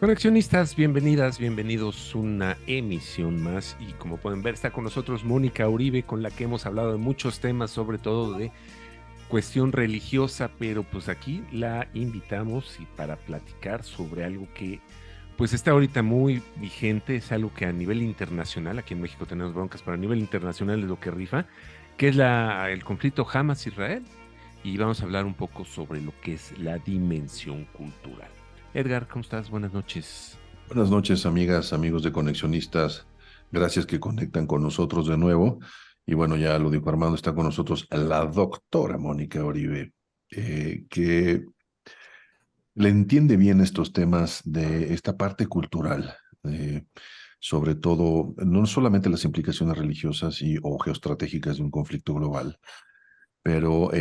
Conexionistas, bienvenidas, bienvenidos una emisión más y como pueden ver está con nosotros Mónica Uribe, con la que hemos hablado de muchos temas, sobre todo de cuestión religiosa, pero pues aquí la invitamos y para platicar sobre algo que pues está ahorita muy vigente, es algo que a nivel internacional, aquí en México tenemos broncas, pero a nivel internacional es lo que rifa, que es el conflicto Hamas-Israel, y vamos a hablar un poco sobre lo que es la dimensión cultural. Edgar, ¿cómo estás? Buenas noches. Buenas noches, amigas, amigos de Conexionistas. Gracias que conectan con nosotros de nuevo. Y bueno, ya lo dijo Armando, está con nosotros la doctora Mónica Uribe, que le entiende bien estos temas de esta parte cultural, sobre todo, no solamente las implicaciones religiosas o geoestratégicas de un conflicto global, pero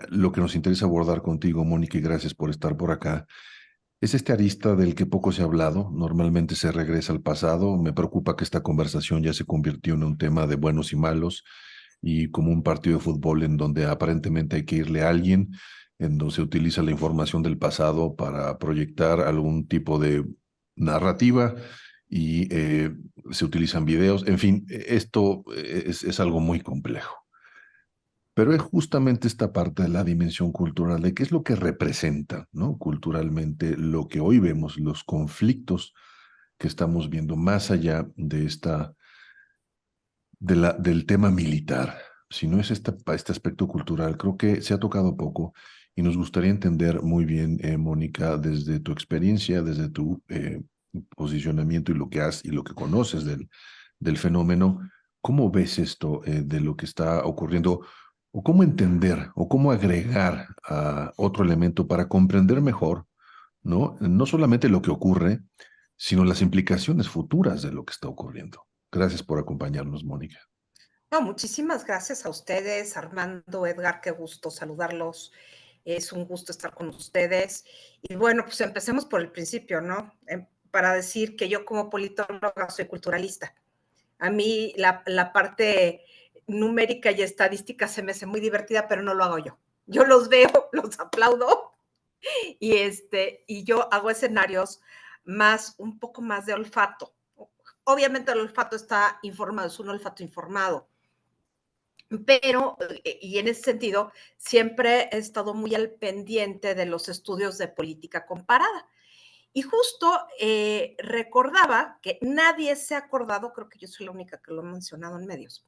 lo que nos interesa abordar contigo, Mónica, y gracias por estar por acá es este arista del que poco se ha hablado, normalmente se regresa al pasado. Me preocupa que esta conversación ya se convirtió en un tema de buenos y malos y como un partido de fútbol en donde aparentemente hay que irle a alguien, en donde se utiliza la información del pasado para proyectar algún tipo de narrativa y se utilizan videos. En fin, esto es algo muy complejo. Pero es justamente esta parte de la dimensión cultural, de qué es lo que representa, ¿no? Culturalmente, lo que hoy vemos, los conflictos que estamos viendo más allá de del tema militar. Si no es este aspecto cultural, creo que se ha tocado poco y nos gustaría entender muy bien, Mónica, desde tu experiencia, desde tu posicionamiento y lo que has y lo que conoces del fenómeno, ¿cómo ves esto de lo que está ocurriendo? ¿O cómo entender o cómo agregar a otro elemento para comprender mejor, ¿no? No solamente lo que ocurre, sino las implicaciones futuras de lo que está ocurriendo. Gracias por acompañarnos, Mónica. No, muchísimas gracias a ustedes, Armando, Edgar, qué gusto saludarlos. Es un gusto estar con ustedes. Y bueno, pues empecemos por el principio, ¿no? Para decir que yo como politóloga soy culturalista. A mí la parte numérica y estadística se me hace muy divertida, pero no lo hago yo. Yo los veo, los aplaudo y yo hago escenarios un poco más de olfato. Obviamente el olfato está informado, es un olfato informado, pero, y en ese sentido, siempre he estado muy al pendiente de los estudios de política comparada. Y justo recordaba que nadie se ha acordado, creo que yo soy la única que lo ha mencionado en medios,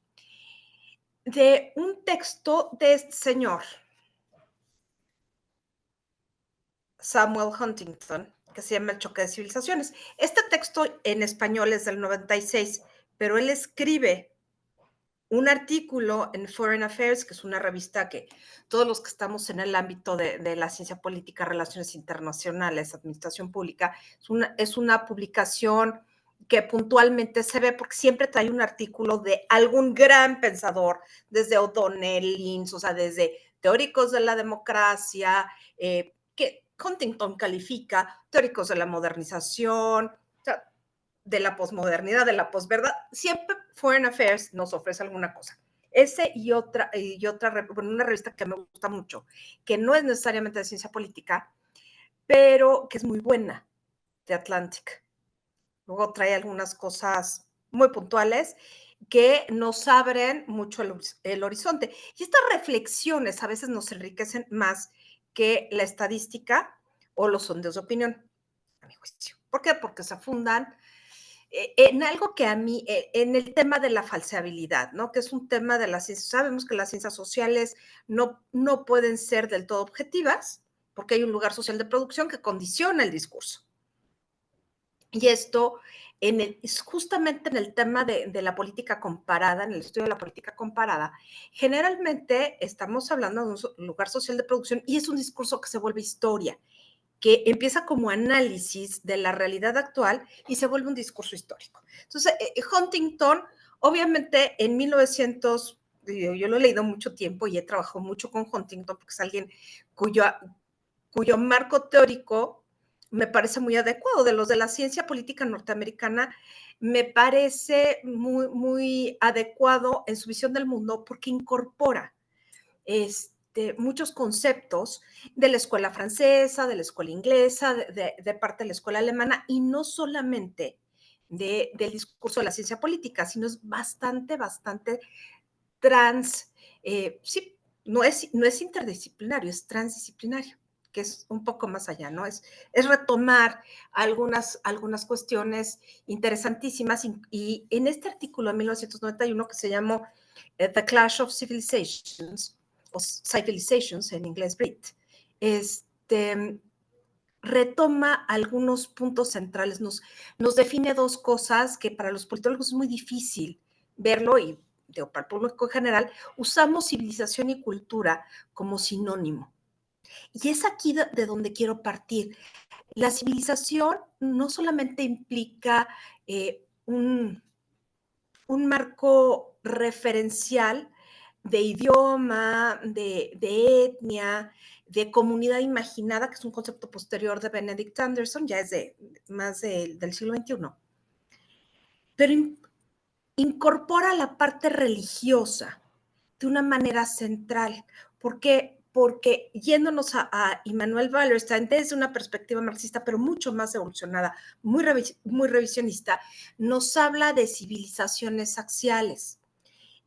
de un texto de este señor, Samuel Huntington, que se llama El choque de civilizaciones. Este texto en español es del 96, pero él escribe un artículo en Foreign Affairs, que es una revista que todos los que estamos en el ámbito de la ciencia política, relaciones internacionales, administración pública, es una publicación que puntualmente se ve porque siempre trae un artículo de algún gran pensador, desde O'Donnell, Linz, o sea, desde teóricos de la democracia, que Huntington califica, teóricos de la modernización, o sea, de la posmodernidad, de la posverdad, siempre Foreign Affairs nos ofrece alguna cosa. Ese bueno, una revista que me gusta mucho, que no es necesariamente de ciencia política, pero que es muy buena, de Atlantic. Luego trae algunas cosas muy puntuales que nos abren mucho el horizonte. Y estas reflexiones a veces nos enriquecen más que la estadística o los sondeos de opinión, a mi juicio. ¿Por qué? Porque se fundan en algo que a mí, en el tema de la falseabilidad, ¿no? Que es un tema de las ciencias. Sabemos que las ciencias sociales no pueden ser del todo objetivas, porque hay un lugar social de producción que condiciona el discurso. Y esto, es justamente en el tema de la política comparada, en el estudio de la política comparada, generalmente estamos hablando de un lugar social de producción y es un discurso que se vuelve historia, que empieza como análisis de la realidad actual y se vuelve un discurso histórico. Entonces, Huntington, obviamente en 1900, yo lo he leído mucho tiempo y he trabajado mucho con Huntington porque es alguien cuyo, cuyo marco teórico me parece muy adecuado. De los de la ciencia política norteamericana, me parece muy adecuado en su visión del mundo porque incorpora muchos conceptos de la escuela francesa, de la escuela inglesa, de parte de la escuela alemana, y no solamente del discurso de la ciencia política, sino es bastante trans, sí, no es interdisciplinario, es transdisciplinario, que es un poco más allá, ¿no? Es retomar algunas cuestiones interesantísimas y en este artículo de 1991 que se llamó The Clash of Civilizations, o Civilizations en inglés, Brit, retoma algunos puntos centrales, nos define dos cosas que para los politólogos es muy difícil verlo y para el público en general, usamos civilización y cultura como sinónimo. Y es aquí de donde quiero partir. La civilización no solamente implica un marco referencial de idioma, de etnia, de comunidad imaginada, que es un concepto posterior de Benedict Anderson, ya es más del siglo XXI, pero incorpora la parte religiosa de una manera central. ¿Por qué? Porque yéndonos a Immanuel Wallerstein desde una perspectiva marxista, pero mucho más evolucionada, muy revisionista, nos habla de civilizaciones axiales.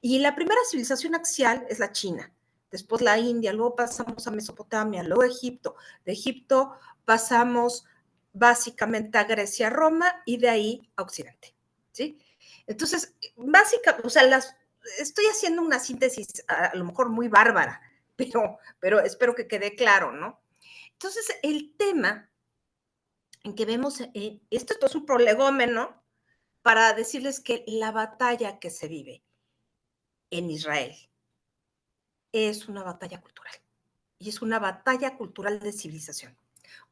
Y la primera civilización axial es la China, después la India, luego pasamos a Mesopotamia, luego a Egipto. De Egipto pasamos básicamente a Grecia, Roma y de ahí a Occidente, ¿sí? Entonces, básicamente, o sea, estoy haciendo una síntesis a lo mejor muy bárbara, pero espero que quede claro, ¿no? Entonces, el tema en que vemos, esto es un prolegómeno para decirles que la batalla que se vive en Israel es una batalla cultural y es una batalla cultural de civilización.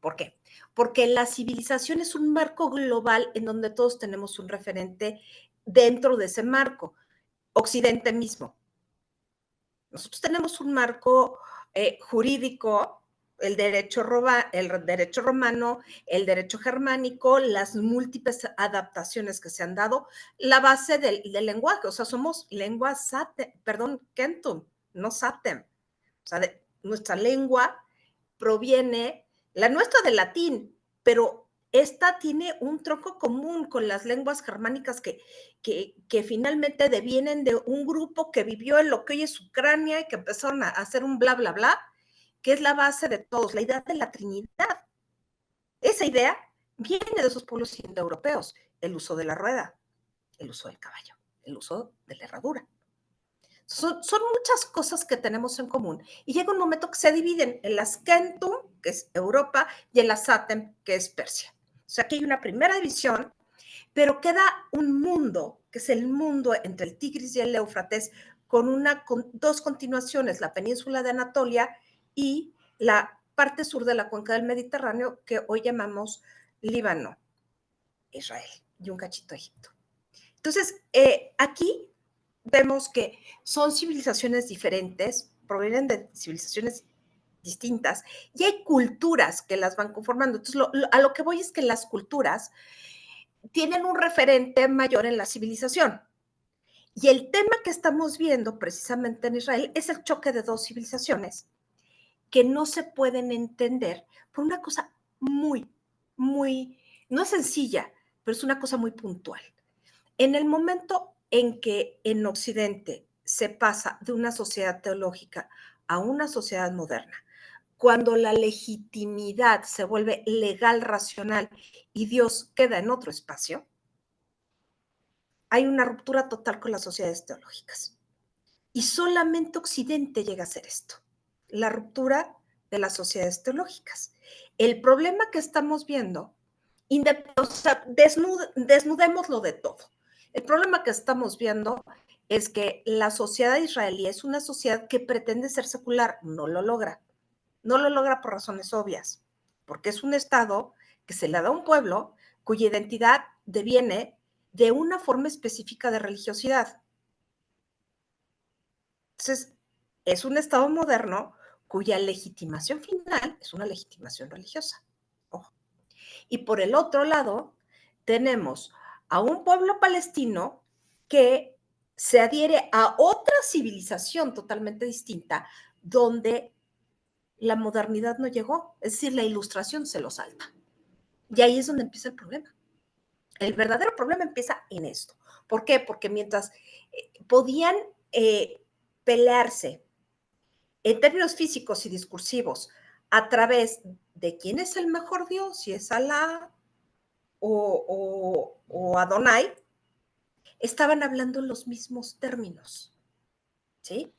¿Por qué? Porque la civilización es un marco global en donde todos tenemos un referente dentro de ese marco. Occidente mismo. Nosotros tenemos un marco jurídico, el derecho romano, el derecho germánico, las múltiples adaptaciones que se han dado, la base del lenguaje, o sea, somos lengua Kentum, no Satem. O sea, nuestra lengua proviene, la nuestra del latín, pero esta tiene un tronco común con las lenguas germánicas que finalmente devienen de un grupo que vivió en lo que hoy es Ucrania y que empezaron a hacer un bla, bla, bla, que es la base de todos, la idea de la Trinidad. Esa idea viene de esos pueblos indoeuropeos, el uso de la rueda, el uso del caballo, el uso de la herradura. Son muchas cosas que tenemos en común y llega un momento que se dividen en las Kentum, que es Europa, y en las Satem, que es Persia. O sea, aquí hay una primera división, pero queda un mundo, que es el mundo entre el Tigris y el Éufrates, con dos continuaciones, la península de Anatolia y la parte sur de la cuenca del Mediterráneo, que hoy llamamos Líbano, Israel y un cachito Egipto. Entonces, aquí vemos que son civilizaciones diferentes, provienen de civilizaciones distintas y hay culturas que las van conformando. Entonces, a lo que voy es que las culturas tienen un referente mayor en la civilización. Y el tema que estamos viendo precisamente en Israel es el choque de dos civilizaciones que no se pueden entender por una cosa no es sencilla, pero es una cosa muy puntual. En el momento en que en Occidente se pasa de una sociedad teológica a una sociedad moderna, cuando la legitimidad se vuelve legal, racional y Dios queda en otro espacio, hay una ruptura total con las sociedades teológicas. Y solamente Occidente llega a hacer esto, la ruptura de las sociedades teológicas. El problema que estamos viendo, o sea, desnudémoslo de todo. El problema que estamos viendo es que la sociedad israelí es una sociedad que pretende ser secular, no lo logra. No lo logra por razones obvias, porque es un Estado que se le da a un pueblo cuya identidad deviene de una forma específica de religiosidad. Entonces, es un Estado moderno cuya legitimación final es una legitimación religiosa. Ojo. Y por el otro lado, tenemos a un pueblo palestino que se adhiere a otra civilización totalmente distinta donde la modernidad no llegó, es decir, la ilustración se lo salta. Y ahí es donde empieza el problema. El verdadero problema empieza en esto. ¿Por qué? Porque mientras podían pelearse en términos físicos y discursivos a través de quién es el mejor Dios, si es Alá o Adonai, estaban hablando en los mismos términos, ¿sí?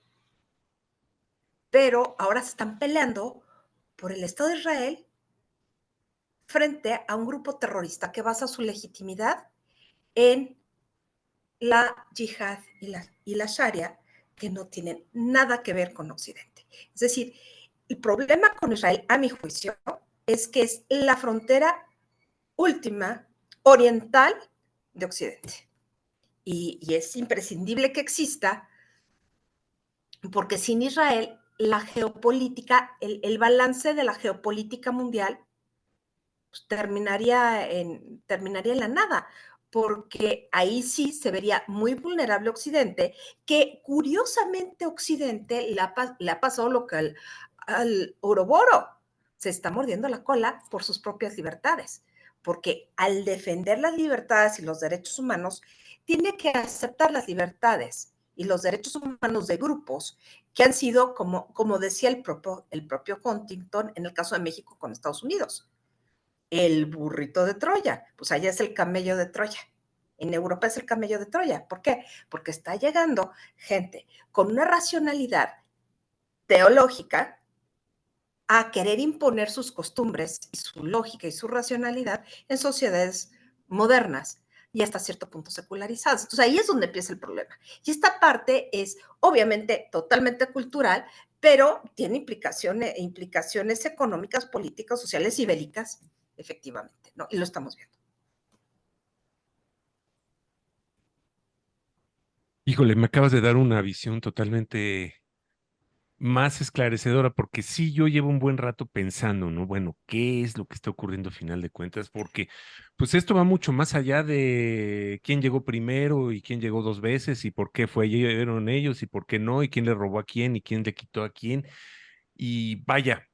Pero ahora se están peleando por el Estado de Israel frente a un grupo terrorista que basa su legitimidad en la yihad y la sharia, que no tienen nada que ver con Occidente. Es decir, el problema con Israel, a mi juicio, es que es la frontera última oriental de Occidente. Y es imprescindible que exista, porque sin Israel, la geopolítica, el balance de la geopolítica mundial pues, terminaría en la nada, porque ahí sí se vería muy vulnerable Occidente, que curiosamente Occidente le ha pasado lo que al Oroboro, se está mordiendo la cola por sus propias libertades, porque al defender las libertades y los derechos humanos, tiene que aceptar las libertades y los derechos humanos de grupos que han sido, como decía el propio Huntington, en el caso de México con Estados Unidos, el burrito de Troya, pues allá es el camello de Troya. En Europa es el camello de Troya. ¿Por qué? Porque está llegando gente con una racionalidad teológica a querer imponer sus costumbres y su lógica y su racionalidad en sociedades modernas y hasta cierto punto secularizadas. Entonces ahí es donde empieza el problema. Y esta parte es obviamente totalmente cultural, pero tiene implicaciones económicas, políticas, sociales y bélicas, efectivamente, ¿no? Y lo estamos viendo. Híjole, me acabas de dar una visión totalmente más esclarecedora, porque sí, yo llevo un buen rato pensando, ¿no? Bueno, ¿qué es lo que está ocurriendo a final de cuentas? Porque, pues esto va mucho más allá de quién llegó primero y quién llegó dos veces y por qué fueron ellos y por qué no y quién le robó a quién y quién le quitó a quién. Y vaya,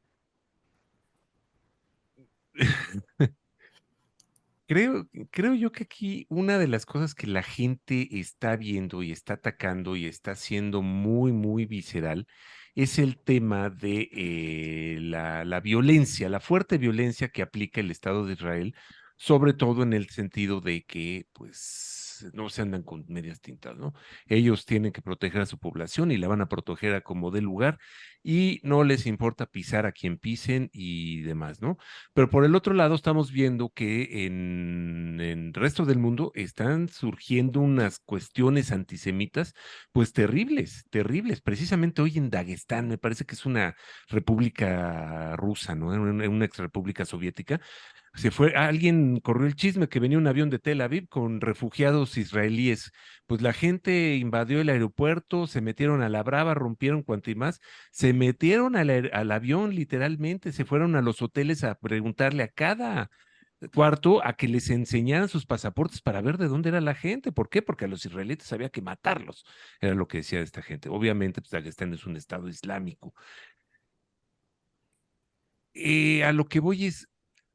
creo yo que aquí una de las cosas que la gente está viendo y está atacando y está siendo muy, muy visceral es el tema de la violencia, la fuerte violencia que aplica el Estado de Israel, sobre todo en el sentido de que, pues, no se andan con medias tintas, ¿no? Ellos tienen que proteger a su población y la van a proteger a como dé lugar y no les importa pisar a quien pisen y demás, ¿no? Pero por el otro lado, estamos viendo que en el resto del mundo están surgiendo unas cuestiones antisemitas, pues terribles, terribles. Precisamente hoy en Dagestán, me parece que es una república rusa, ¿no? Una ex república soviética. Alguien corrió el chisme que venía un avión de Tel Aviv con refugiados israelíes. Pues la gente invadió el aeropuerto, se metieron a la brava, rompieron cuanto y más, se metieron al avión literalmente, se fueron a los hoteles a preguntarle a cada cuarto a que les enseñaran sus pasaportes para ver de dónde era la gente. ¿Por qué? Porque a los israelitas había que matarlos, era lo que decía esta gente. Obviamente, pues Dagestán es un estado islámico. A lo que voy es,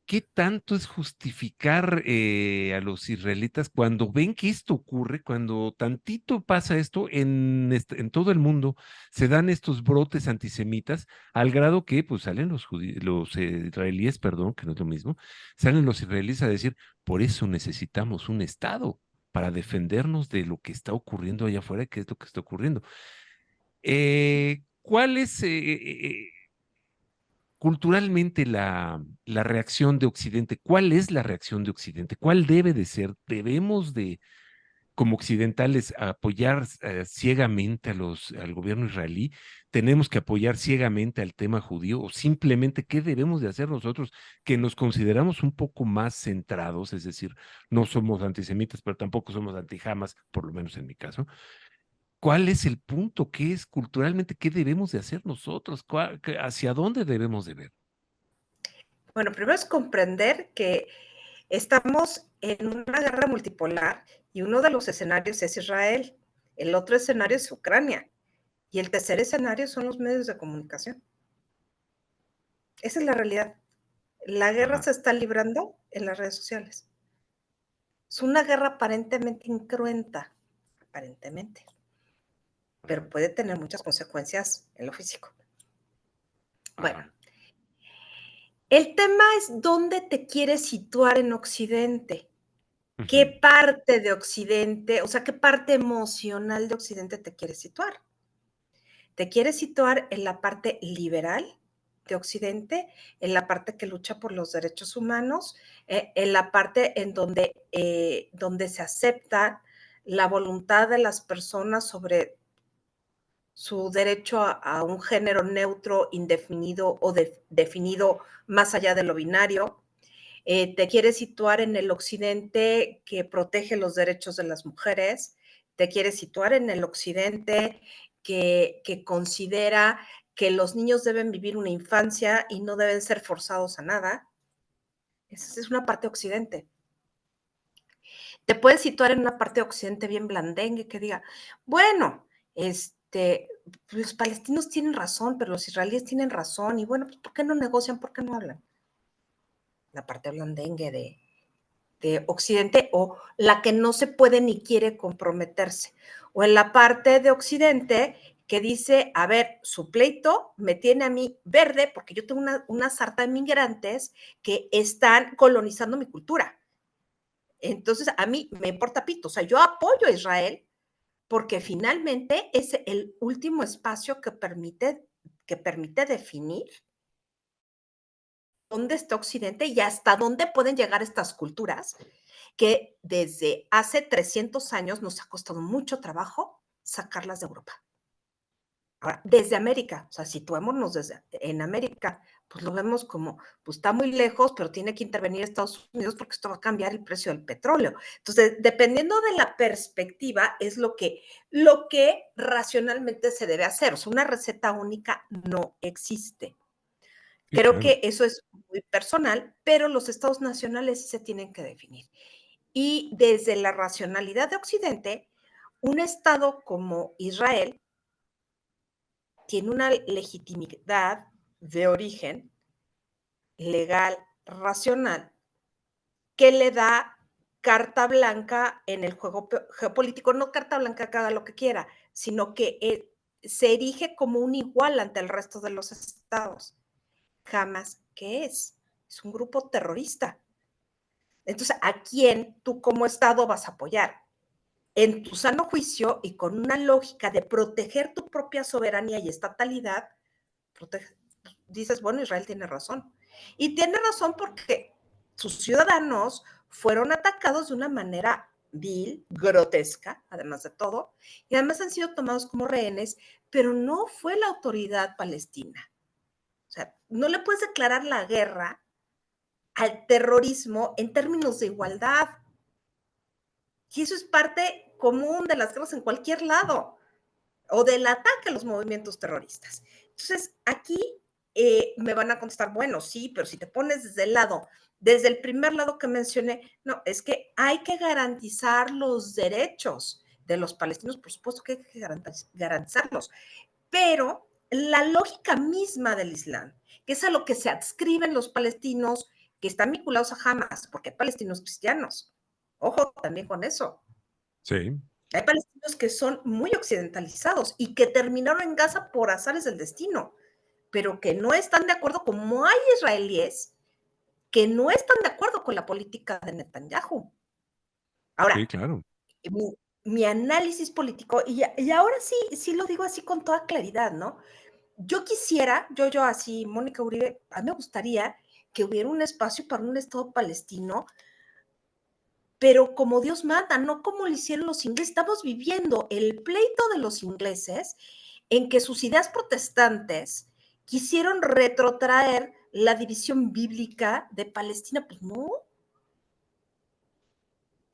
¿qué tanto es justificar a los israelitas cuando ven que esto ocurre, cuando tantito pasa esto en todo el mundo, se dan estos brotes antisemitas, al grado que pues salen los israelíes, perdón, que no es lo mismo, salen los israelíes a decir, por eso necesitamos un Estado para defendernos de lo que está ocurriendo allá afuera, qué es lo que está ocurriendo. ¿Cuál es culturalmente la reacción de Occidente? ¿Cuál es la reacción de Occidente? ¿Cuál debe de ser? ¿Debemos de, como occidentales, apoyar ciegamente al gobierno israelí? ¿Tenemos que apoyar ciegamente al tema judío? ¿O simplemente qué debemos de hacer nosotros que nos consideramos un poco más centrados? Es decir, no somos antisemitas, pero tampoco somos anti-Hamas, por lo menos en mi caso. ¿Cuál es el punto? ¿Qué es culturalmente? ¿Qué debemos de hacer nosotros? ¿Hacia dónde debemos de ver? Bueno, primero es comprender que estamos en una guerra multipolar y uno de los escenarios es Israel, el otro escenario es Ucrania. Y el tercer escenario son los medios de comunicación. Esa es la realidad. La guerra Ajá. se está librando en las redes sociales. Es una guerra aparentemente incruenta, aparentemente, pero puede tener muchas consecuencias en lo físico. Bueno, Ajá. el tema es dónde te quieres situar en Occidente. ¿Qué Ujú. parte de Occidente, o sea, qué parte emocional de Occidente te quieres situar? ¿Te quieres situar en la parte liberal de Occidente, en la parte que lucha por los derechos humanos, en la parte en donde se acepta la voluntad de las personas sobre su derecho a un género neutro, indefinido o definido más allá de lo binario? ¿Te quieres situar en el occidente que protege los derechos de las mujeres? ¿Te quieres situar en el occidente que considera que los niños deben vivir una infancia y no deben ser forzados a nada? Esa es una parte occidente. Te puedes situar en una parte occidente bien blandengue que diga, bueno, los palestinos tienen razón, pero los israelíes tienen razón, y bueno, pues, ¿por qué no negocian? ¿Por qué no hablan? La parte blandengue de Occidente, o la que no se puede ni quiere comprometerse, o en la parte de Occidente que dice, a ver, su pleito me tiene a mí verde porque yo tengo una sarta de migrantes que están colonizando mi cultura. Entonces, a mí me importa pito, o sea, yo apoyo a Israel porque finalmente es el último espacio que permite definir dónde está Occidente y hasta dónde pueden llegar estas culturas que desde hace 300 años nos ha costado mucho trabajo sacarlas de Europa. Ahora, desde América, o sea, situémonos en América, pues lo vemos como, pues está muy lejos, pero tiene que intervenir Estados Unidos porque esto va a cambiar el precio del petróleo. Entonces, dependiendo de la perspectiva, es lo que racionalmente se debe hacer. O sea, una receta única no existe. Sí, Creo claro. que eso es muy personal, pero los estados nacionales sí se tienen que definir. Y desde la racionalidad de Occidente, un Estado como Israel tiene una legitimidad de origen legal, racional, que le da carta blanca en el juego geopolítico, no carta blanca que haga lo que quiera, sino que se erige como un igual ante el resto de los estados. Jamás que es un grupo terrorista. Entonces, ¿a quién tú como Estado vas a apoyar? En tu sano juicio y con una lógica de proteger tu propia soberanía y estatalidad, dices, bueno, Israel tiene razón. Y tiene razón porque sus ciudadanos fueron atacados de una manera vil, grotesca, además de todo, y además han sido tomados como rehenes, pero no fue la autoridad palestina. O sea, no le puedes declarar la guerra al terrorismo en términos de igualdad. Y eso es parte común de las guerras en cualquier lado, o del ataque a los movimientos terroristas. Entonces, aquí me van a contestar, bueno, sí, pero si te pones desde el primer lado que mencioné, no, es que hay que garantizar los derechos de los palestinos, por supuesto que hay que garantizarlos, pero la lógica misma del Islam, que es a lo que se adscriben los palestinos que están vinculados a Hamas, porque hay palestinos cristianos. Ojo también con eso. Sí. Hay palestinos que son muy occidentalizados y que terminaron en Gaza por azares del destino, pero que no están de acuerdo, como hay israelíes que no están de acuerdo con la política de Netanyahu. Sí, Ahora, claro. mi análisis político, y ahora sí lo digo así con toda claridad, ¿no? Yo quisiera, yo así, Mónica Uribe, a mí me gustaría que hubiera un espacio para un Estado palestino, pero como Dios manda, no como lo hicieron los ingleses. Estamos viviendo el pleito de los ingleses en que sus ideas protestantes quisieron retrotraer la división bíblica de Palestina. Pues no,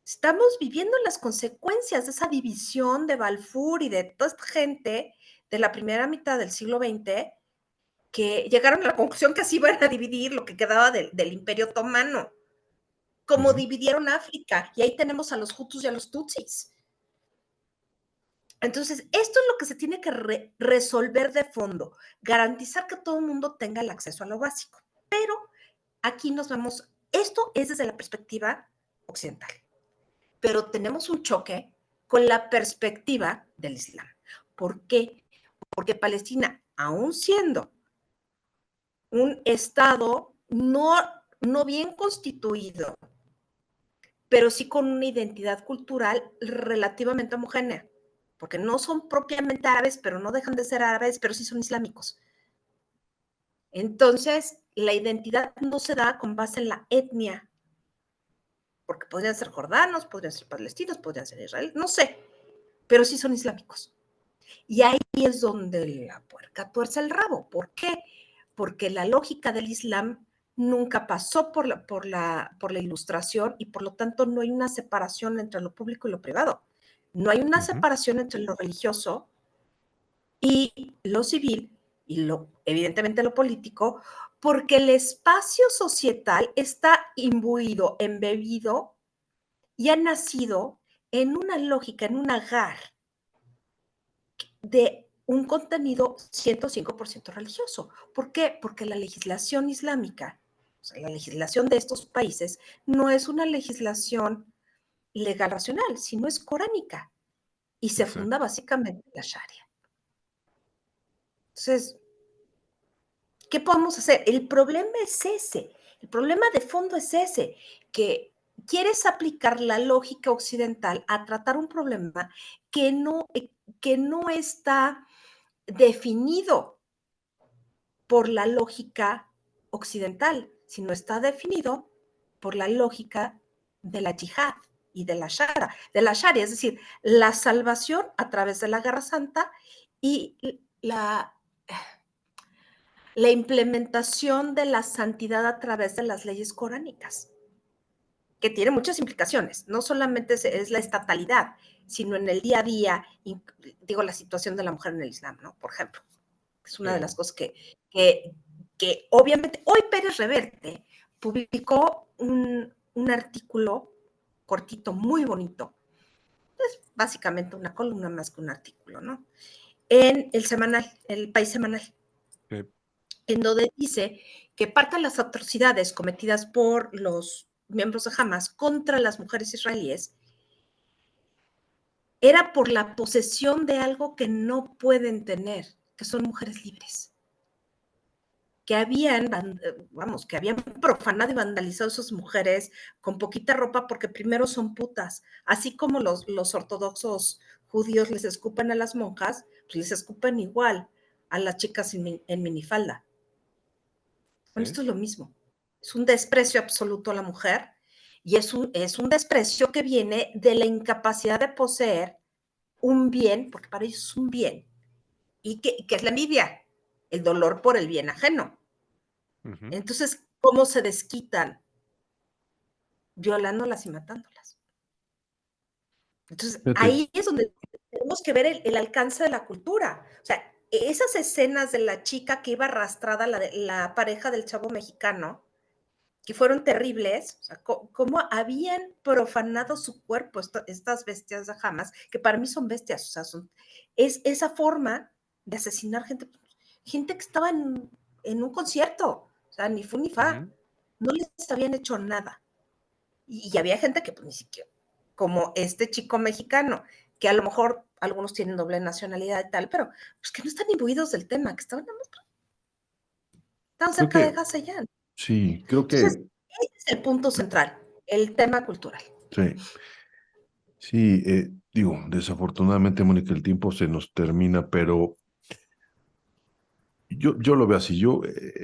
estamos viviendo las consecuencias de esa división de Balfour y de toda esta gente de la primera mitad del siglo XX que llegaron a la conclusión que así iban a dividir lo que quedaba del Imperio Otomano, como Ujú. dividieron África, y ahí tenemos a los Hutus y a los Tutsis. Entonces, esto es lo que se tiene que resolver de fondo, garantizar que todo el mundo tenga el acceso a lo básico. Pero aquí nos vemos, esto es desde la perspectiva occidental, pero tenemos un choque con la perspectiva del Islam. ¿Por qué? Porque Palestina, aún siendo un Estado no bien constituido, pero sí con una identidad cultural relativamente homogénea, porque no son propiamente árabes, pero no dejan de ser árabes, pero sí son islámicos. Entonces, la identidad no se da con base en la etnia, porque podrían ser jordanos, podrían ser palestinos, podrían ser israelíes, no sé, pero sí son islámicos. Y ahí es donde la puerca tuerce el rabo. ¿Por qué? Porque la lógica del Islam nunca pasó por la ilustración y por lo tanto no hay una separación entre lo público y lo privado. No hay una separación entre lo religioso y lo civil y evidentemente lo político, porque el espacio societal está imbuido, embebido y ha nacido en una lógica, en un agar de un contenido 105% religioso. ¿Por qué? Porque la legislación islámica, o sea, la legislación de estos países, no es una legislación legal racional, sino es coránica y se funda básicamente en la Sharia. Entonces, ¿qué podemos hacer? El problema es ese, el problema de fondo es ese, que quieres aplicar la lógica occidental a tratar un problema que no está definido por la lógica occidental, sino está definido por la lógica de la yihad y de la sharia, es decir, la salvación a través de la guerra santa y la implementación de la santidad a través de las leyes coránicas, que tiene muchas implicaciones. No solamente es la estatalidad, sino en el día a día, digo, la situación de la mujer en el Islam, ¿no? Por ejemplo, es una de las cosas que obviamente, hoy Pérez Reverte publicó un artículo cortito, muy bonito, es básicamente una columna más que un artículo, ¿no? En el semanal, el País Semanal, en donde dice que parte de las atrocidades cometidas por los miembros de Hamas contra las mujeres israelíes era por la posesión de algo que no pueden tener, que son mujeres libres, que habían profanado y vandalizado a sus mujeres con poquita ropa porque primero son putas, así como los ortodoxos judíos les escupen a las monjas, pues les escupen igual a las chicas en minifalda. Bueno, esto es lo mismo. Es un desprecio absoluto a la mujer y es un desprecio que viene de la incapacidad de poseer un bien, porque para ellos es un bien, y que es la envidia, el dolor por el bien ajeno. Entonces, ¿cómo se desquitan? Violándolas y matándolas. Entonces, ahí es donde tenemos que ver el alcance de la cultura. O sea, esas escenas de la chica que iba arrastrada, la pareja del chavo mexicano, que fueron terribles, o sea, cómo habían profanado su cuerpo estas bestias de Hamas, que para mí son bestias, o sea, es esa forma de asesinar gente que estaba en un concierto, o sea, ni fu ni fa, no les habían hecho nada. Y había gente que pues, ni siquiera, como este chico mexicano, que a lo mejor algunos tienen doble nacionalidad y tal, pero pues que no están imbuidos del tema, que estaban cerca de Gaza ya. Sí, creo que Entonces, ese es el punto central, el tema cultural. sí. Sí, digo, desafortunadamente, Mónica, el tiempo se nos termina, pero yo lo veo así.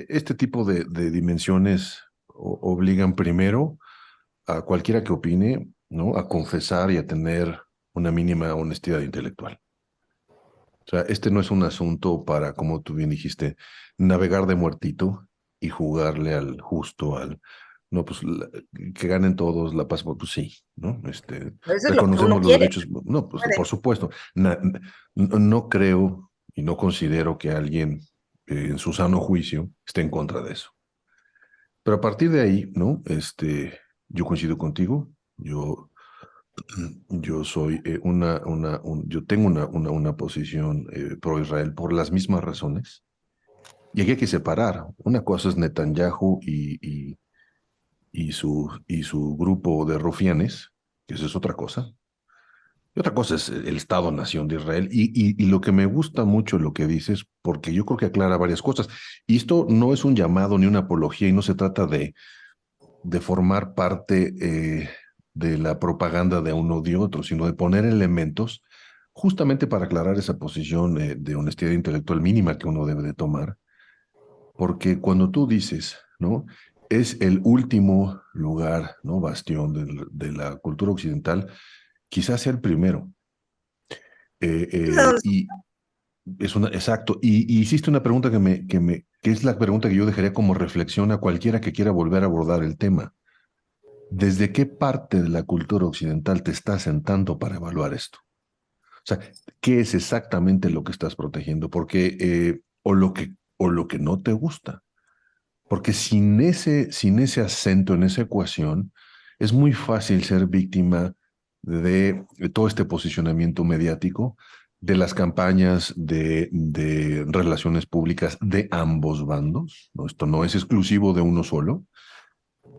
Este tipo de dimensiones obligan primero a cualquiera que opine, ¿no? A confesar y a tener una mínima honestidad intelectual. O sea, este no es un asunto para, como tú bien dijiste, navegar de muertito y jugarle al justo, no, pues que ganen todos la paz, pues sí, ¿no? Eso es lo que uno Reconocemos los quiere. derechos, no, pues por supuesto. No creo y no considero que alguien en su sano juicio esté en contra de eso. Pero a partir de ahí, ¿no? Yo coincido contigo, yo Yo soy yo tengo una posición pro Israel por las mismas razones. Y aquí hay que separar. Una cosa es Netanyahu y su grupo de rufianes, que eso es otra cosa. Y otra cosa es el Estado-Nación de Israel. Y lo que me gusta mucho lo que dices, porque yo creo que aclara varias cosas. Y esto no es un llamado ni una apología y no se trata de formar parte de la propaganda de uno o de otro, sino de poner elementos justamente para aclarar esa posición de honestidad intelectual mínima que uno debe de tomar. Porque cuando tú dices, ¿no? Es el último lugar, ¿no? Bastión de la cultura occidental, quizás sea el primero. Y exacto. Y hiciste una pregunta que es la pregunta que yo dejaría como reflexión a cualquiera que quiera volver a abordar el tema. ¿Desde qué parte de la cultura occidental te estás sentando para evaluar esto? O sea, ¿qué es exactamente lo que estás protegiendo? Porque, o lo que no te gusta. Porque sin ese acento en esa ecuación, es muy fácil ser víctima de todo este posicionamiento mediático, de las campañas de relaciones públicas de ambos bandos, ¿no? Esto no es exclusivo de uno solo,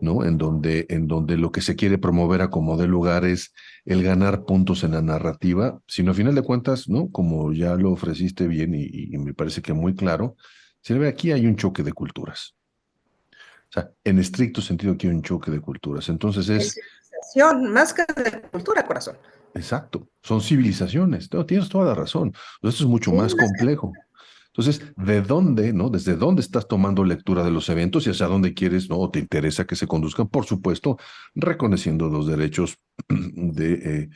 ¿no? En donde lo que se quiere promover a como de lugar es el ganar puntos en la narrativa, sino a final de cuentas, ¿no? Como ya lo ofreciste bien y me parece que muy claro, se ve aquí hay un choque de culturas. O sea, en estricto sentido aquí hay un choque de culturas. Entonces De es, civilización, más que de cultura, corazón. exacto, son civilizaciones. No, tienes toda la razón. Esto es mucho Sí, más más que, complejo. Entonces, ¿de dónde, no? ¿Desde dónde estás tomando lectura de los eventos y hacia dónde quieres, no? ¿O te interesa que se conduzcan? Por supuesto, reconociendo los derechos de,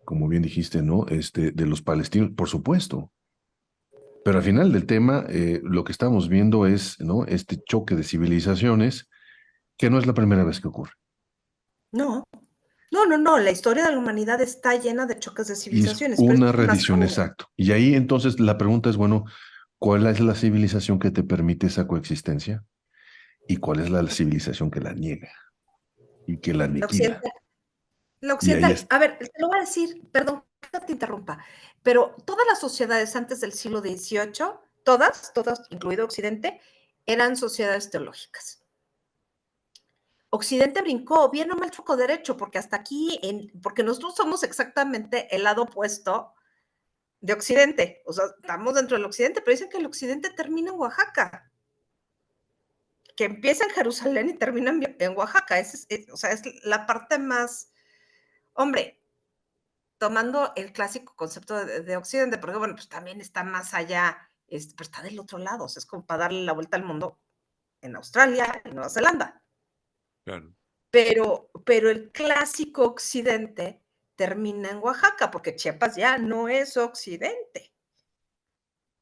como bien dijiste, ¿no? De los palestinos, por supuesto. Pero al final del tema, lo que estamos viendo es, ¿no? Este choque de civilizaciones que no es la primera vez que ocurre. no, no, no, no, la historia de la humanidad está llena de choques de Y es civilizaciones, pero una esto es más reedición, aún. exacto. Y ahí entonces la pregunta es, bueno, ¿cuál es la civilización que te permite esa coexistencia? ¿Y cuál es la civilización que la niega y que la La aniquila? occidental, la Y ahí occidental, es, a ver, te lo voy a decir, perdón que te interrumpa, pero todas las sociedades antes del siglo XVIII, todas, incluido Occidente, eran sociedades teológicas. Occidente brincó, bien o mal truco derecho, porque hasta aquí, porque nosotros somos exactamente el lado opuesto de Occidente. O sea, estamos dentro del Occidente, pero dicen que el Occidente termina en Oaxaca, que empieza en Jerusalén y termina en Oaxaca. O sea, es la parte más, hombre, tomando el clásico concepto de Occidente, porque bueno, pues también está más allá, pero está del otro lado, o sea, es como para darle la vuelta al mundo en Australia, en Nueva Zelanda. Claro. Pero el clásico Occidente termina en Oaxaca, porque Chiapas ya no es Occidente.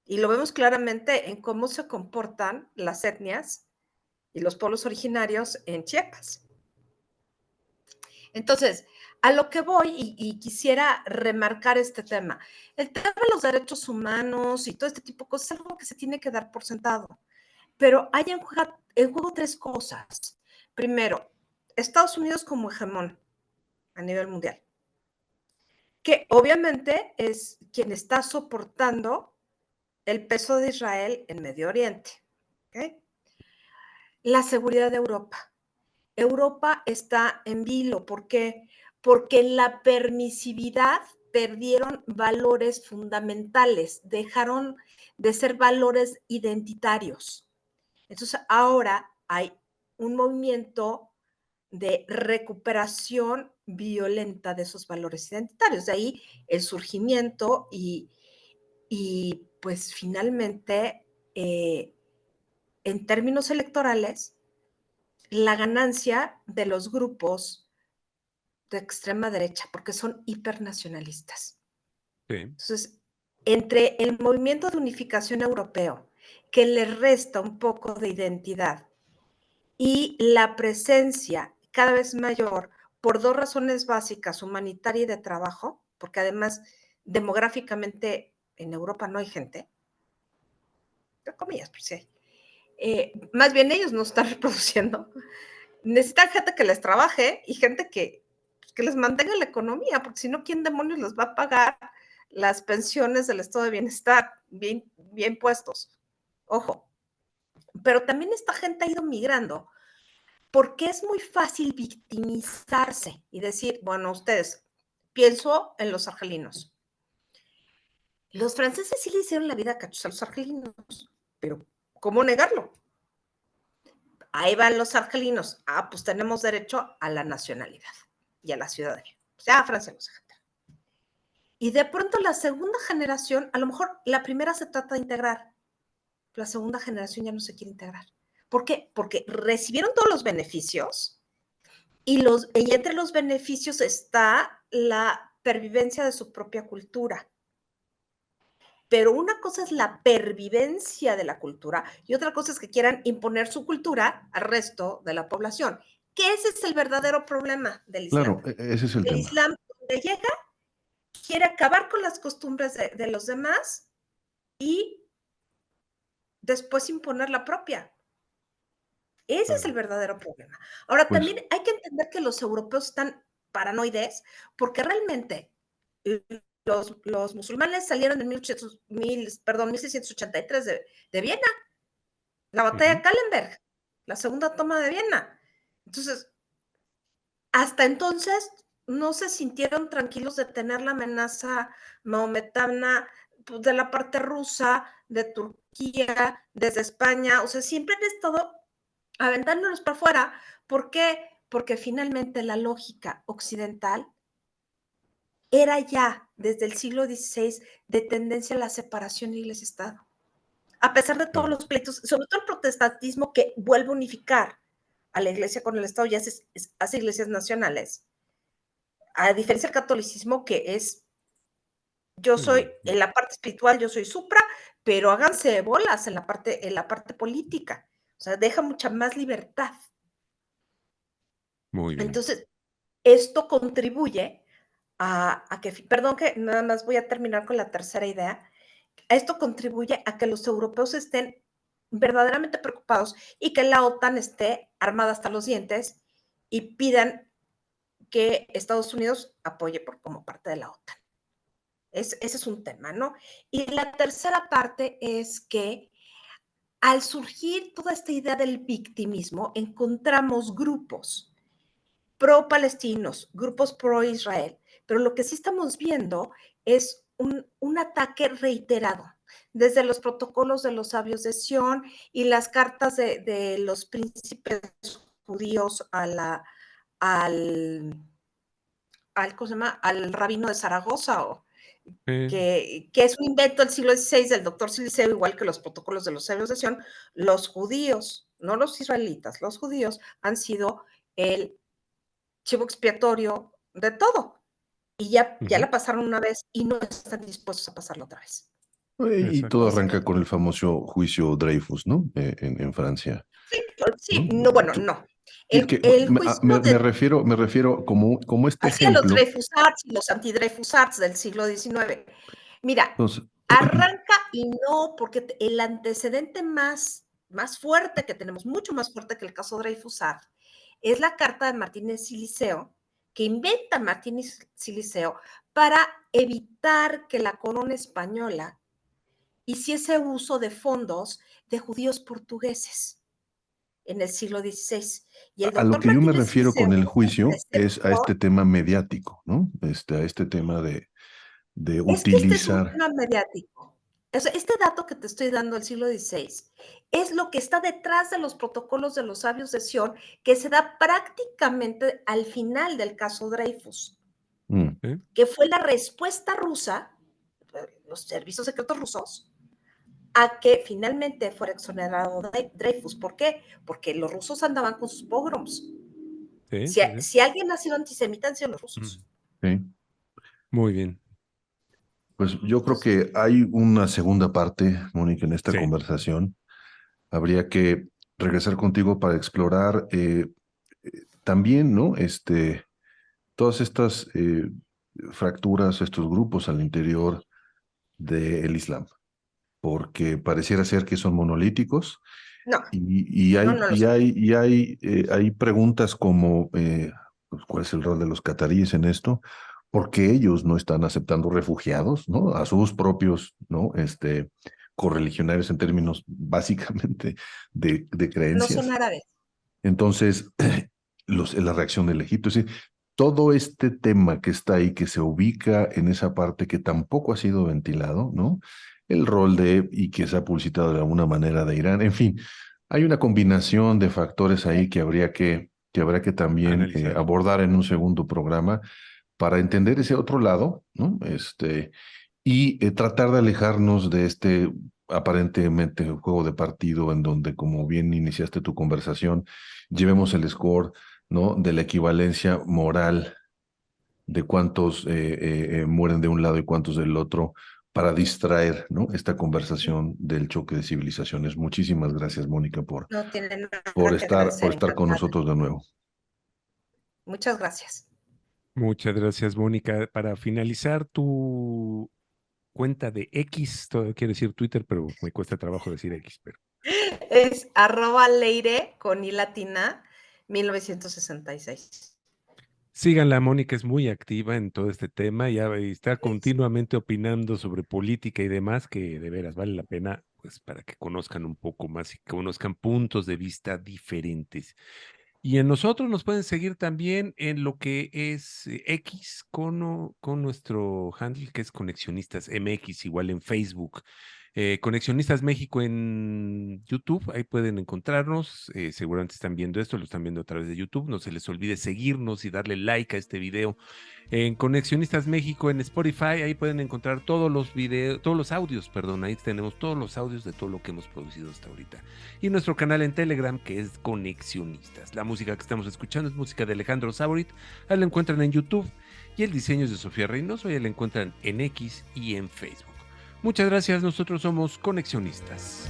Y lo vemos claramente en cómo se comportan las etnias y los pueblos originarios en Chiapas. Entonces, a lo que voy y quisiera remarcar este tema, el tema de los derechos humanos y todo este tipo de cosas es algo que se tiene que dar por sentado, pero hay en juego tres cosas. Primero, Estados Unidos como hegemón a nivel mundial, que obviamente es quien está soportando el peso de Israel en Medio Oriente. ¿Okay? La seguridad de Europa. Europa está en vilo. ¿Por qué? Porque en la permisividad perdieron valores fundamentales, dejaron de ser valores identitarios. Entonces ahora hay un movimiento de recuperación violenta de esos valores identitarios. De ahí el surgimiento y pues finalmente, en términos electorales, la ganancia de los grupos de extrema derecha, porque son hipernacionalistas. Sí. Entonces, entre el movimiento de unificación europeo, que le resta un poco de identidad, y la presencia cada vez mayor por dos razones básicas, humanitaria y de trabajo, porque además demográficamente en Europa no hay gente, entre comillas, pues sí hay. Más bien ellos no están reproduciendo. Necesitan gente que les trabaje y gente que que les mantenga la economía, porque si no, ¿quién demonios les va a pagar las pensiones del estado de bienestar bien puestos? Ojo, pero también esta gente ha ido migrando porque es muy fácil victimizarse y decir, bueno, ustedes, pienso en los argelinos. Los franceses sí le hicieron la vida a cachos a los argelinos, pero ¿cómo negarlo? Ahí van los argelinos. Ah, pues tenemos derecho a la nacionalidad y a la ciudadanía. O sea, Francia nos deja. Y de pronto la segunda generación, a lo mejor la primera se trata de integrar, la segunda generación ya no se quiere integrar. ¿Por qué? Porque recibieron todos los beneficios y entre los beneficios está la pervivencia de su propia cultura. Pero una cosa es la pervivencia de la cultura y otra cosa es que quieran imponer su cultura al resto de la población. Que ese es el verdadero problema del Islam. Claro, ese es el El tema. Islam, donde llega, quiere acabar con las costumbres de los demás y después imponer la propia. Ese es el verdadero problema. Ahora, Pues también hay que entender que los europeos están paranoides porque realmente los musulmanes salieron en 1683 de Viena, la batalla de Kahlenberg, la segunda toma de Viena. Entonces, hasta entonces no se sintieron tranquilos de tener la amenaza maometana pues, de la parte rusa, de Turquía, desde España. O sea, siempre han estado aventándonos para afuera. ¿Por qué? Porque finalmente la lógica occidental era ya desde el siglo XVI de tendencia a la separación Iglesia-Estado. A pesar de todos los pleitos, sobre todo el protestantismo que vuelve a unificar a la Iglesia con el Estado y hace iglesias nacionales, a diferencia del catolicismo que es, yo soy en la parte espiritual, yo soy supra, pero háganse bolas en la parte política. O sea, deja mucha más libertad. Muy bien. Entonces, esto contribuye a que, perdón que nada más voy a terminar con la tercera idea, esto contribuye a que los europeos estén verdaderamente preocupados y que la OTAN esté armada hasta los dientes y pidan que Estados Unidos apoye como parte de la OTAN. Ese es un tema, ¿no? Y la tercera parte es que al surgir toda esta idea del victimismo, encontramos grupos pro-palestinos, grupos pro-Israel, pero lo que sí estamos viendo es un ataque reiterado, desde los protocolos de los sabios de Sión y las cartas de los príncipes judíos al ¿cómo se llama? Al rabino de Zaragoza, que es un invento del siglo XVI del doctor Siliceo, igual que los protocolos de los sabios de Sión. Los judíos, no los israelitas, los judíos han sido el chivo expiatorio de todo. Y ya la pasaron una vez y no están dispuestos a pasarla otra vez. y todo arranca con el famoso juicio Dreyfus, ¿no? En Francia. Sí, no, bueno, no. El juicio me refiero como este hacia los ejemplo. Dreyfus Arts y los anti-Dreyfus Arts del siglo XIX. Mira, Entonces, arranca y no, porque el antecedente más fuerte que tenemos, mucho más fuerte que el caso Dreyfus Art, es la carta de Martínez Siliceo, que inventa Martínez Siliceo para evitar que la corona española hiciese uso de fondos de judíos portugueses en el siglo XVI. Y el a lo doctor que yo me Martínez refiero Siliceo, con el juicio es a este tema mediático, ¿no? A este tema de es que este es un utilizar. tema mediático. Este dato que te estoy dando del siglo XVI es lo que está detrás de los protocolos de los sabios de Sion, que se da prácticamente al final del caso Dreyfus, que fue la respuesta rusa, los servicios secretos rusos, a que finalmente fuera exonerado Dreyfus. ¿Por qué? Porque los rusos andaban con sus pogroms. Si alguien ha sido antisemita, han sido los rusos. Sí. Muy bien. Pues yo creo que hay una segunda parte, Mónica, en esta Sí. conversación. Habría que regresar contigo para explorar también, ¿no? Todas estas fracturas, estos grupos al interior del Islam, porque pareciera ser que son monolíticos. No, Y no lo son. hay preguntas como pues, ¿cuál es el rol de los cataríes en esto? Porque ellos no están aceptando refugiados, ¿no? A sus propios, ¿no? Correligionarios en términos básicamente de No son creencias. árabes. Entonces, la reacción del Egipto, es decir, todo este tema que está ahí, que se ubica en esa parte que tampoco ha sido ventilado, ¿no? El rol y que se ha publicitado de alguna manera de Irán, en fin, hay una combinación de factores ahí que habrá que también Analizar. abordar en un segundo programa para entender ese otro lado, ¿no? Y tratar de alejarnos de este aparentemente juego de partido en donde, como bien iniciaste tu conversación, llevemos el score, ¿no? De la equivalencia moral de cuántos mueren de un lado y cuántos del otro para distraer, ¿no? Esta conversación del choque de civilizaciones. Muchísimas gracias, Mónica, No tienen por nada que agradecer, estar con encantada. nosotros de nuevo. Muchas gracias. Muchas gracias, Mónica. Para finalizar, tu cuenta de X, todavía quiero decir Twitter, pero me cuesta trabajo decir X, pero Es @leire con i latina 1966. síganla, Mónica es muy activa en todo este tema y está continuamente opinando sobre política y demás, que de veras vale la pena, pues, para que conozcan un poco más y que conozcan puntos de vista diferentes. Y en nosotros nos pueden seguir también en lo que es X con nuestro handle que es Conexionistas MX, igual en Facebook. Conexionistas México en YouTube, ahí pueden encontrarnos. Seguramente están viendo esto, lo están viendo a través de YouTube. No se les olvide seguirnos y darle like a este video. En Conexionistas México en Spotify, ahí pueden encontrar todos los videos, todos los audios, perdón, ahí tenemos todos los audios de todo lo que hemos producido hasta ahorita. Y nuestro canal en Telegram, que es Conexionistas. La música que estamos escuchando es música de Alejandro Saborit, ahí la encuentran en YouTube, y el diseño es de Sofía Reynoso, ahí la encuentran en X y en Facebook. Muchas gracias, nosotros somos Conexionistas.